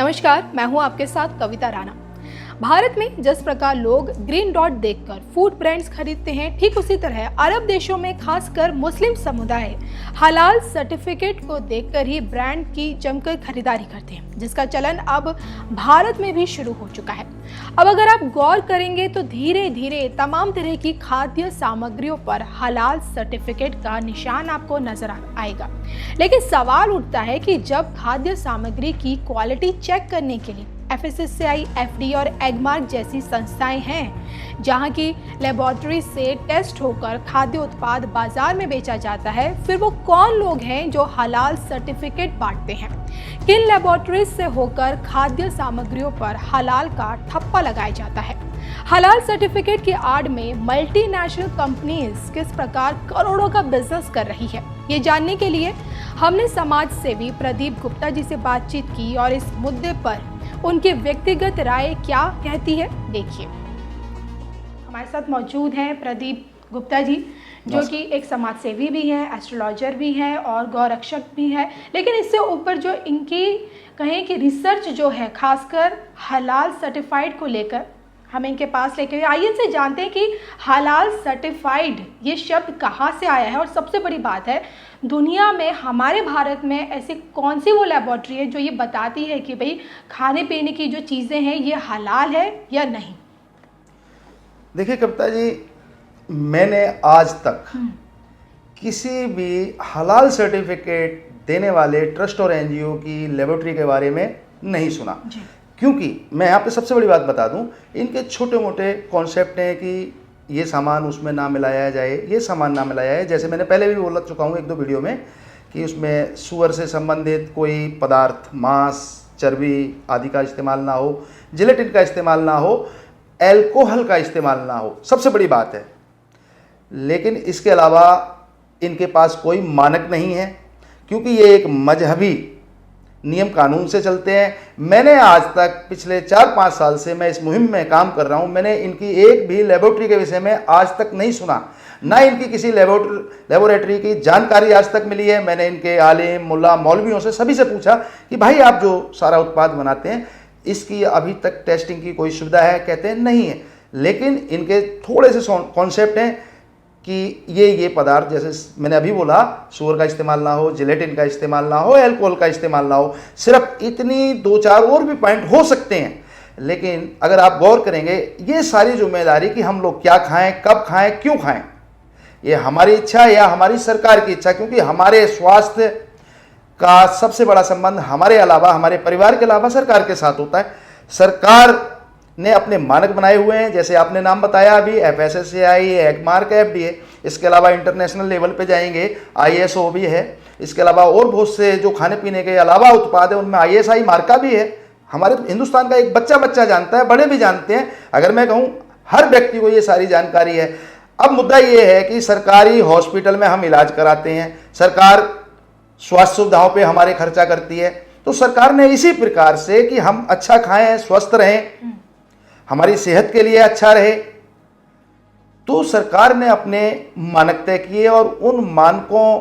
नमस्कार, मैं हूं आपके साथ कविता राणा। भारत में जिस प्रकार लोग ग्रीन डॉट देखकर फूड ब्रांड्स खरीदते हैं, ठीक उसी तरह अरब देशों में खासकर मुस्लिम समुदाय हलाल सर्टिफिकेट को देखकर ही ब्रांड की जमकर खरीदारी करते हैं, जिसका चलन अब भारत में भी शुरू हो चुका है। अब अगर आप गौर करेंगे तो धीरे धीरे तमाम तरह की खाद्य सामग्रियों पर हलाल सर्टिफिकेट का निशान आपको नजर आएगा। लेकिन सवाल उठता है कि जब खाद्य सामग्री की क्वालिटी चेक करने के लिए FSSAI, FD और एगमार्क जैसी संस्थाएं हैं, जहां की लेबोरेटरी से टेस्ट होकर खाद्य उत्पाद बाजार में बेचा जाता है, फिर वो कौन लोग हैं जो हलाल सर्टिफिकेट बांटते हैं? किन लेबोरेटरीज से होकर खाद्य सामग्रियों पर हलाल का ठप्पा लगाया जाता है? हलाल सर्टिफिकेट की आड़ में मल्टीनेशनल कंपनीज किस प्रकार करोड़ों का बिजनेस कर रही है, ये जानने के लिए हमने समाज सेवी प्रदीप गुप्ता जी से बातचीत की और इस मुद्दे पर उनकी व्यक्तिगत राय क्या कहती है, देखिए। हमारे साथ मौजूद हैं प्रदीप गुप्ता जी, जो कि एक समाज सेवी भी हैं, एस्ट्रोलॉजर भी हैं और गौरक्षक भी हैं। लेकिन इससे ऊपर जो इनकी कहें कि रिसर्च जो है खासकर हलाल सर्टिफाइड को लेकर, हम इनके पास लेके आइए इनसे जानते हैं कि हलाल सर्टिफाइड ये शब्द कहाँ से आया है। और सबसे बड़ी बात है, दुनिया में हमारे भारत में ऐसी कौन सी वो लेबोरेटरी है जो ये बताती है कि भाई खाने पीने की जो चीज़ें हैं ये हलाल है या नहीं? देखिए कविता जी, मैंने आज तक किसी भी हलाल सर्टिफिकेट देने वाले ट्रस्ट और NGO की लेबोरेटरी के बारे में नहीं सुना। क्योंकि मैं यहाँ पे सबसे बड़ी बात बता दूँ, इनके छोटे मोटे कॉन्सेप्ट हैं कि ये सामान उसमें ना मिलाया जाए, ये सामान ना मिलाया है। जैसे मैंने पहले भी बोल चुका हूँ एक दो वीडियो में कि उसमें सुअर से संबंधित कोई पदार्थ, मांस, चर्बी आदि का इस्तेमाल ना हो, जिलेटिन का इस्तेमाल ना हो, एल्कोहल का इस्तेमाल ना हो, सबसे बड़ी बात है। लेकिन इसके अलावा इनके पास कोई मानक नहीं है, क्योंकि ये एक मजहबी नियम कानून से चलते हैं। मैंने आज तक पिछले 4-5 साल से मैं इस मुहिम में काम कर रहा हूं, मैंने इनकी एक भी लेबोरेटरी के विषय में आज तक नहीं सुना, ना इनकी किसी लेबोरेटरी की जानकारी आज तक मिली है। मैंने इनके आलिम, मुल्ला, मौलवियों से सभी से पूछा कि भाई आप जो सारा उत्पाद बनाते हैं इसकी अभी तक टेस्टिंग की कोई सुविधा है? कहते हैं नहीं है। लेकिन इनके थोड़े से कॉन्सेप्ट हैं कि ये पदार्थ, जैसे मैंने अभी बोला, सुअर का इस्तेमाल ना हो, जिलेटिन का इस्तेमाल ना हो, एल्कोहल का इस्तेमाल ना हो, सिर्फ इतनी 2-4 और भी पॉइंट हो सकते हैं। लेकिन अगर आप गौर करेंगे, ये सारी जिम्मेदारी कि हम लोग क्या खाएं, कब खाएं, क्यों खाएं, ये हमारी इच्छा या हमारी सरकार की इच्छा, क्योंकि हमारे स्वास्थ्य का सबसे बड़ा संबंध हमारे अलावा, हमारे परिवार के अलावा सरकार के साथ होता है। सरकार ने अपने मानक बनाए हुए हैं, जैसे आपने नाम बताया अभी, FSSAI, एगमार्क, FDA। इसके अलावा इंटरनेशनल लेवल पे जाएंगे, ISO भी है। इसके अलावा और बहुत से जो खाने पीने के अलावा उत्पाद है उनमें ISI मार्का भी है। हमारे हिंदुस्तान का एक बच्चा जानता है, बड़े भी जानते हैं। अगर मैं कहूँ हर व्यक्ति को ये सारी जानकारी है। अब मुद्दा ये है कि सरकारी हॉस्पिटल में हम इलाज कराते हैं, सरकार स्वास्थ्य सुविधाओं पर हमारे खर्चा करती है, तो सरकार ने इसी प्रकार से कि हम अच्छा खाएं, स्वस्थ रहें, हमारी सेहत के लिए अच्छा रहे, तो सरकार ने अपने मानक तय किए और उन मानकों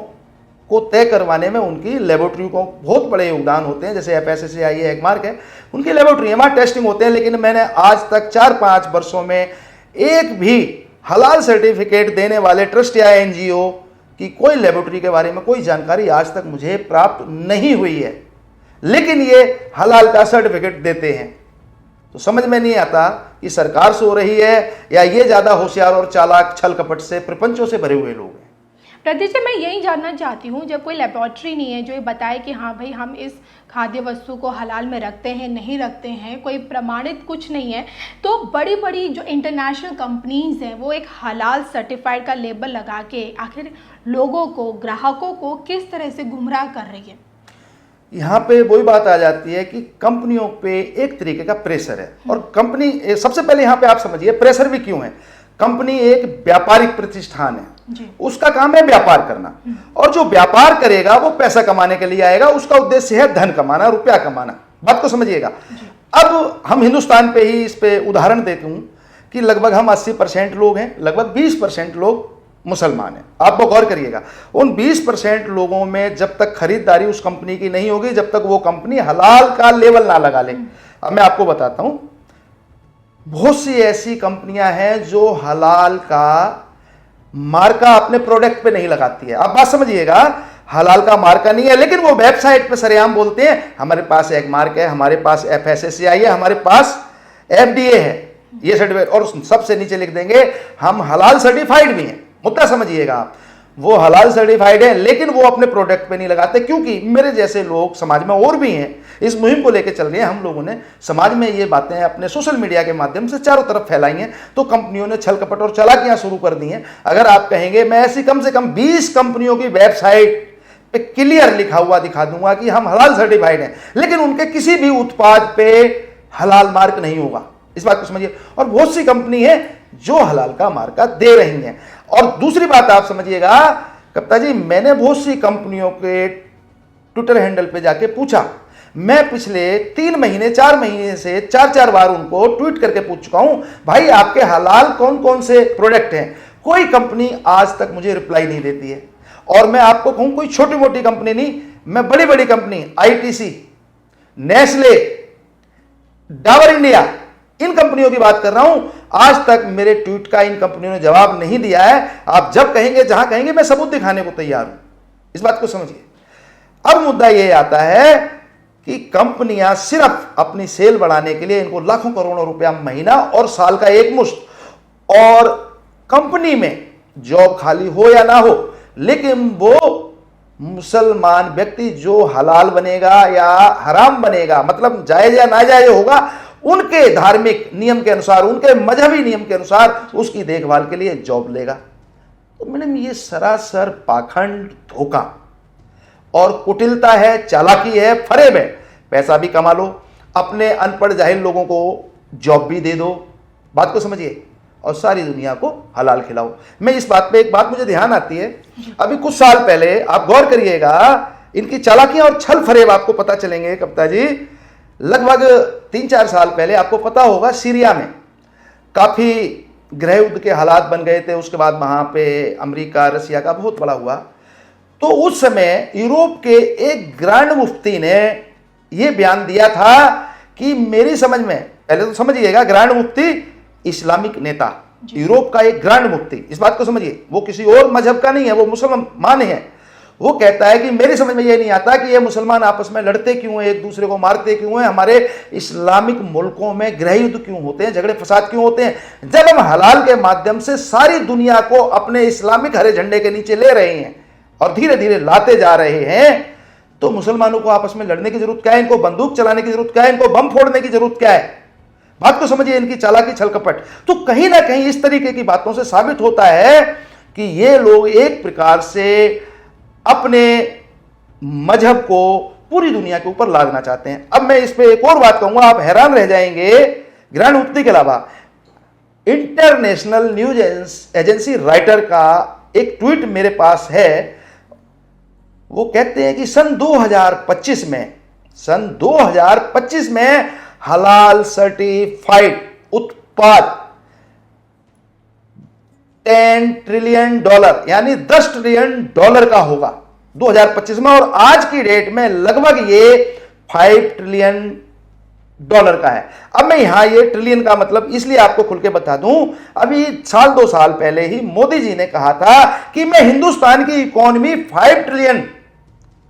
को तय करवाने में उनकी लेबोरेटरी को बहुत बड़े योगदान होते हैं। जैसे FSSAI है, एगमार्क है, उनकी लेबोरेटरी है, वहाँ टेस्टिंग होते हैं। लेकिन मैंने आज तक 4-5 वर्षों में एक भी हलाल सर्टिफिकेट देने वाले ट्रस्ट या NGO की कोई लेबोरेटरी के बारे में कोई जानकारी आज तक मुझे प्राप्त नहीं हुई है। लेकिन ये हलाल का सर्टिफिकेट देते हैं, तो समझ में नहीं आता कि सरकार सो रही है या ये ज़्यादा होशियार और चालाक, छल कपट से, प्रपंचों से भरे हुए लोग हैं। प्रदीप जी, मैं यही जानना चाहती हूँ, जब कोई लेबोरेटरी नहीं है जो ये बताए कि हाँ भाई हम इस खाद्य वस्तु को हलाल में रखते हैं, नहीं रखते हैं, कोई प्रमाणित कुछ नहीं है, तो बड़ी बड़ी जो इंटरनेशनल कंपनीज हैं वो एक हलाल सर्टिफाइड का लेबल लगा के आखिर लोगों को, ग्राहकों को किस तरह से गुमराह कर रही है? यहाँ पे वही बात आ जाती है कि कंपनियों पे एक तरीके का प्रेशर है। और कंपनी, सबसे पहले यहाँ पे आप समझिए प्रेशर भी क्यों है। कंपनी एक व्यापारिक प्रतिष्ठान है, उसका काम है व्यापार करना, और जो व्यापार करेगा वो पैसा कमाने के लिए आएगा, उसका उद्देश्य है धन कमाना, रुपया कमाना। बात को समझिएगा। अब हम हिंदुस्तान पे ही इस पे उदाहरण देता हूँ कि लगभग हम 80% लोग हैं, लगभग 20% लोग मुसलमान हैं। आप वो गौर करिएगा, उन 20% लोगों में जब तक खरीदारी उस कंपनी की नहीं होगी, जब तक वो कंपनी हलाल का लेवल ना लगा ले। अब मैं आपको बताता हूं, बहुत सी ऐसी कंपनियां हैं जो हलाल का मार्का अपने प्रोडक्ट पे नहीं लगाती है। आप बात समझिएगा, हलाल का मार्का नहीं है, लेकिन वो वेबसाइट पे सरेआम बोलते हैं हमारे पास एक मार्क है, हमारे पास FSSAI है, हमारे पास FDA है, ये सर्टिफिकेट, और सबसे नीचे लिख देंगे हम हलाल सर्टिफाइड भी हैं। मुद्दा समझिएगा आप, वो हलाल सर्टिफाइड है लेकिन वो अपने प्रोडक्ट पे नहीं लगाते, क्योंकि मेरे जैसे लोग समाज में और भी हैं इस मुहिम को लेकर चल रहे हैं। हम लोगों ने समाज में ये बातें अपने सोशल मीडिया के माध्यम से चारों तरफ फैलाई हैं, तो कंपनियों ने छल कपट और चालाकियां शुरू कर दी हैं। अगर आप कहेंगे, मैं ऐसी कम से कम 20 कंपनियों की वेबसाइट पे क्लियर लिखा हुआ दिखा दूंगा कि हम हलाल सर्टिफाइड हैं, लेकिन उनके किसी भी उत्पाद पे हलाल मार्क नहीं होगा। इस बात को समझिए। और बहुत सी कंपनी है जो हलाल का मार्का दे रही हैं। और दूसरी बात आप समझिएगा कप्ता जी, मैंने बहुत सी कंपनियों के ट्विटर हैंडल पे जाके पूछा, मैं पिछले 3 महीने 4 महीने से 4 बार उनको ट्वीट करके पूछ चुका हूं, भाई आपके हलाल कौन कौन से प्रोडक्ट हैं। कोई कंपनी आज तक मुझे रिप्लाई नहीं देती है। और मैं आपको कहूं, कोई छोटी मोटी कंपनी नहीं, मैं बड़ी बड़ी company ITC, Nestle, Dabur India, इन कंपनियों की बात कर रहा हूं, आज तक मेरे ट्वीट का इन कंपनियों ने जवाब नहीं दिया है। आप जब कहेंगे, जहां कहेंगे, मैं सबूत दिखाने को तैयार हूं। इस बात को समझिए। अब मुद्दा यह आता है कि कंपनियां सिर्फ अपनी सेल बढ़ाने के लिए, इनको लाखों करोड़ों रुपया महीना और साल का एक मुश्त, और कंपनी में जॉब खाली हो या ना हो, लेकिन वो मुसलमान व्यक्ति जो हलाल बनेगा या हराम बनेगा, मतलब जायज या नाजायज होगा, उनके धार्मिक नियम के अनुसार, उनके मजहबी नियम के अनुसार उसकी देखभाल के लिए जॉब लेगा। तो मैडम, ये सरासर पाखंड, धोखा और कुटिलता है, चालाकी है, फरेब है। पैसा भी कमा लो, अपने अनपढ़ जाहिल लोगों को जॉब भी दे दो, बात को समझिए, और सारी दुनिया को हलाल खिलाओ। मैं इस बात पे, एक बात मुझे ध्यान आती है, अभी कुछ साल पहले आप गौर करिएगा, इनकी चालाकियां और छल फरेब आपको पता चलेंगे कप्ता जी। लगभग 3-4 साल पहले आपको पता होगा, सीरिया में काफी गृह युद्ध के हालात बन गए थे। उसके बाद वहां पे अमेरिका रसिया का बहुत बड़ा हुआ। तो उस समय यूरोप के एक ग्रैंड मुफ्ती ने यह बयान दिया था कि मेरी समझ में, पहले तो समझिएगा, ग्रैंड मुफ्ती इस्लामिक नेता, यूरोप का एक ग्रैंड मुफ्ती, इस बात को समझिए, वो किसी और मजहब का नहीं है, वो मुसलमान है। वो कहता है कि मेरी समझ में ये नहीं आता कि ये मुसलमान आपस में लड़ते क्यों हैं, एक दूसरे को मारते क्यों हैं, हमारे इस्लामिक मुल्कों में गृह युद्ध क्यों होते हैं, झगड़े फसाद क्यों होते हैं। जब हम हलाल के माध्यम से सारी दुनिया को अपने इस्लामिक हरे झंडे के नीचे ले रहे हैं और धीरे धीरे लाते जा रहे हैं, तो मुसलमानों को आपस में लड़ने की जरूरत क्या है, इनको बंदूक चलाने की जरूरत क्या है, इनको बम फोड़ने की जरूरत क्या है। बात को समझिए, इनकी चालाकी छल कपट। तो कहीं ना कहीं इस तरीके की बातों से साबित होता है कि ये लोग एक प्रकार से अपने मजहब को पूरी दुनिया के ऊपर लादना चाहते हैं। अब मैं इस पे एक और बात कहूंगा, आप हैरान रह जाएंगे। ग्रैंड मुफ्ती के अलावा इंटरनेशनल न्यूज एजेंसी राइटर का एक ट्वीट मेरे पास है। वो कहते हैं कि सन 2025 में हलाल सर्टिफाइड उत्पाद $10 ट्रिलियन यानी $10 ट्रिलियन का होगा 2025 में, और आज की डेट में लगभग ये $5 ट्रिलियन का है। अब मैं यहां ये ट्रिलियन का मतलब इसलिए आपको खुल के बता दूं, अभी 1-2 साल पहले ही मोदी जी ने कहा था कि मैं हिंदुस्तान की इकोनॉमी $5 ट्रिलियन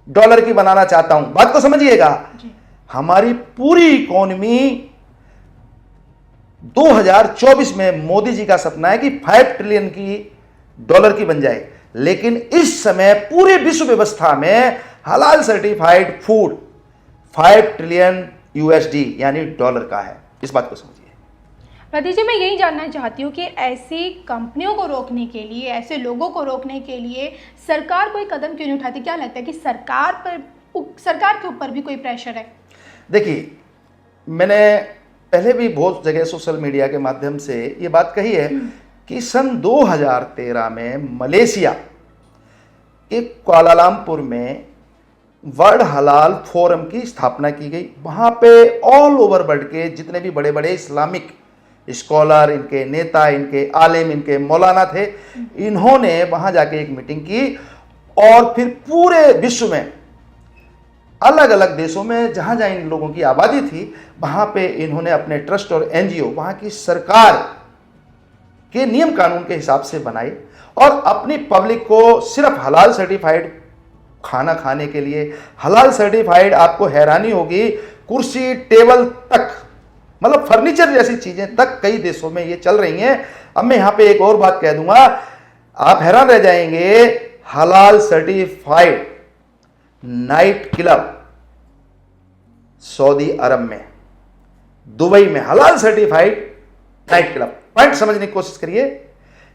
की बनाना चाहता हूं। बात को समझिएगा, हमारी पूरी इकोनॉमी 2024 में मोदी जी का सपना है कि $5 ट्रिलियन की बन जाए। लेकिन इस समय पूरे विश्व व्यवस्था में हलाल सर्टिफाइड फूड $5 ट्रिलियन यानी डॉलर का है। इस बात को समझिए। प्रदीप जी, मैं यही जानना चाहती हूँ कि ऐसी कंपनियों को रोकने के लिए, ऐसे लोगों को रोकने के लिए सरकार कोई कदम क्यों नहीं उठाती? क्या लगता है कि सरकार के ऊपर भी कोई प्रेशर है? देखिए, मैंने पहले भी बहुत जगह सोशल मीडिया के माध्यम से ये बात कही है कि सन 2013 में मलेशिया के कुआलालंपुर में वर्ल्ड हलाल फोरम की स्थापना की गई। वहाँ पे ऑल ओवर वर्ल्ड के जितने भी बड़े बड़े इस्लामिक स्कॉलर, इनके नेता, इनके आलिम, इनके मौलाना थे। इन्होंने वहां जाके एक मीटिंग की और फिर पूरे विश्व में अलग अलग देशों में जहां जहां इन लोगों की आबादी थी वहां पे इन्होंने अपने ट्रस्ट और एनजीओ वहां की सरकार के नियम कानून के हिसाब से बनाए और अपनी पब्लिक को सिर्फ हलाल सर्टिफाइड खाना खाने के लिए, हलाल सर्टिफाइड, आपको हैरानी होगी, कुर्सी टेबल तक, मतलब फर्नीचर जैसी चीजें तक कई देशों में ये चल रही हैं। अब मैं यहां पे एक और बात कह दूंगा, आप हैरान रह जाएंगे, हलाल सर्टिफाइड नाइट क्लब सऊदी अरब में, दुबई में हलाल सर्टिफाइड नाइट क्लब। पॉइंट समझने की कोशिश करिए,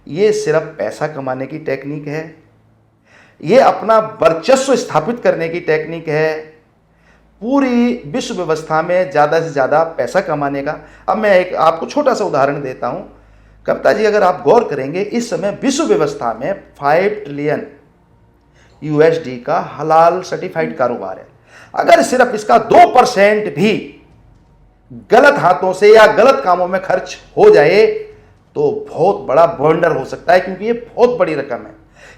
ये सिर्फ पैसा कमाने की टेक्निक है, ये अपना वर्चस्व स्थापित करने की टेक्निक है, पूरी विश्व व्यवस्था में ज्यादा से ज्यादा पैसा कमाने का। अब मैं एक आपको छोटा सा उदाहरण देता हूं कविता जी, अगर आप गौर करेंगे इस समय विश्व व्यवस्था में 5 ट्रिलियन यूएसडी का हलाल सर्टिफाइड कारोबार है। अगर सिर्फ इसका 2% भी गलत हाथों से या गलत कामों में खर्च हो जाए तो बहुत बड़ा ब्लंडर हो सकता है, क्योंकि ये बहुत बड़ी रकम है।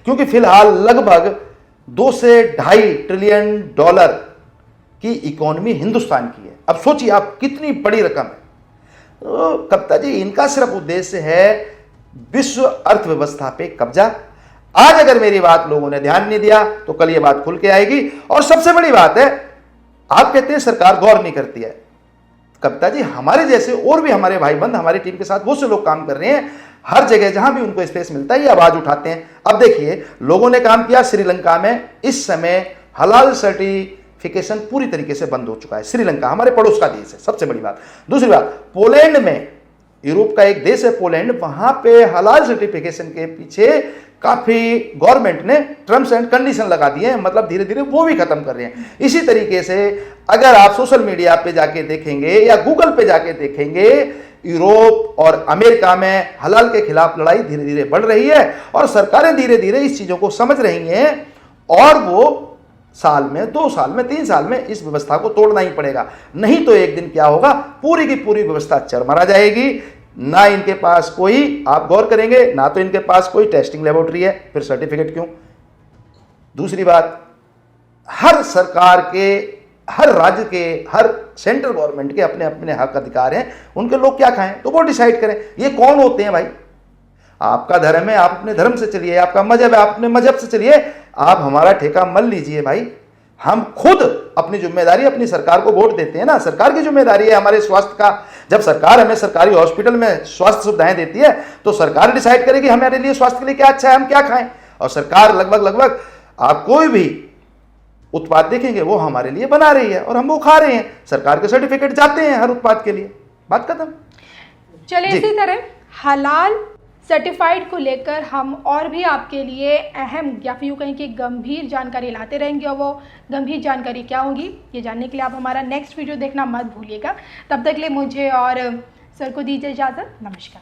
क्योंकि फिलहाल लगभग 2 से 2.5 ट्रिलियन डॉलर की इकोनॉमी हिंदुस्तान की है। अब सोचिए आप कितनी बड़ी रकम है। तो कविता जी, इनका सिर्फ उद्देश्य है विश्व अर्थव्यवस्था पे कब्जा। आज अगर मेरी बात लोगों ने ध्यान नहीं दिया तो कल ये बात खुल के आएगी। और सबसे बड़ी बात है, आप कहते हैं सरकार गौर नहीं करती है। कविता जी, हमारे जैसे और भी हमारे भाई बंद हमारी टीम के साथ बहुत से लोग काम कर रहे हैं, हर जगह जहां भी उनको स्पेस मिलता है ये आवाज उठाते हैं। अब देखिए, लोगों ने काम किया श्रीलंका में, इस समय हलाल सर्टिफिकेशन पूरी तरीके से बंद हो चुका है। श्रीलंका हमारे पड़ोस का देश है, सबसे बड़ी बात। दूसरी बात, पोलैंड में, यूरोप का एक देश है पोलैंड, वहां पे हलाल सर्टिफिकेशन के पीछे काफी गवर्नमेंट ने टर्म्स एंड कंडीशन लगा दिए हैं, मतलब धीरे धीरे वो भी खत्म कर रहे हैं। इसी तरीके से अगर आप सोशल मीडिया पे जाके देखेंगे या गूगल पे जाके देखेंगे, यूरोप और अमेरिका में हलाल के खिलाफ लड़ाई धीरे धीरे बढ़ रही है और सरकारें धीरे धीरे इस चीजों को समझ रही हैं और वो साल में, 2 साल में, 3 साल में इस व्यवस्था को तोड़ना ही पड़ेगा। नहीं तो एक दिन क्या होगा, पूरी की पूरी व्यवस्था चरमरा जाएगी। ना इनके पास कोई, आप गौर करेंगे, ना तो इनके पास कोई टेस्टिंग लेबोरेटरी है, फिर सर्टिफिकेट क्यों। दूसरी बात, हर सरकार के, हर राज्य के, हर सेंट्रल गवर्नमेंट के अपने अपने हक अधिकार हैं, उनके लोग क्या खाएं तो वो डिसाइड करें। ये कौन होते हैं भाई? आपका धर्म है, आप अपने धर्म से चलिए, आपका मजहब है, आप अपने मजहब से चलिए, आप हमारा ठेका मत लीजिए भाई। हम खुद अपनी जिम्मेदारी, अपनी सरकार को वोट देते हैं ना, सरकार की जिम्मेदारी है हमारे स्वास्थ्य का। जब सरकार हमें सरकारी हॉस्पिटल में स्वास्थ्य सुविधाएं देती है तो सरकार डिसाइड करेगी हमारे लिए स्वास्थ्य के लिए क्या अच्छा है, हम क्या खाएं। और सरकार लगभग आप कोई भी उत्पाद देखेंगे वो हमारे लिए बना रही है और हम वो खा रहे हैं। सरकार के सर्टिफिकेट जाते हैं हर उत्पाद के लिए, बात खत्म। चलिए, इसी तरह हलाल सर्टिफाइड को लेकर हम और भी आपके लिए अहम या फिर यूँ कहें कि गंभीर जानकारी लाते रहेंगे, और वो गंभीर जानकारी क्या होगी ये जानने के लिए आप हमारा नेक्स्ट वीडियो देखना मत भूलिएगा। तब तक के लिए मुझे और सर को दीजिए इजाज़त। नमस्कार।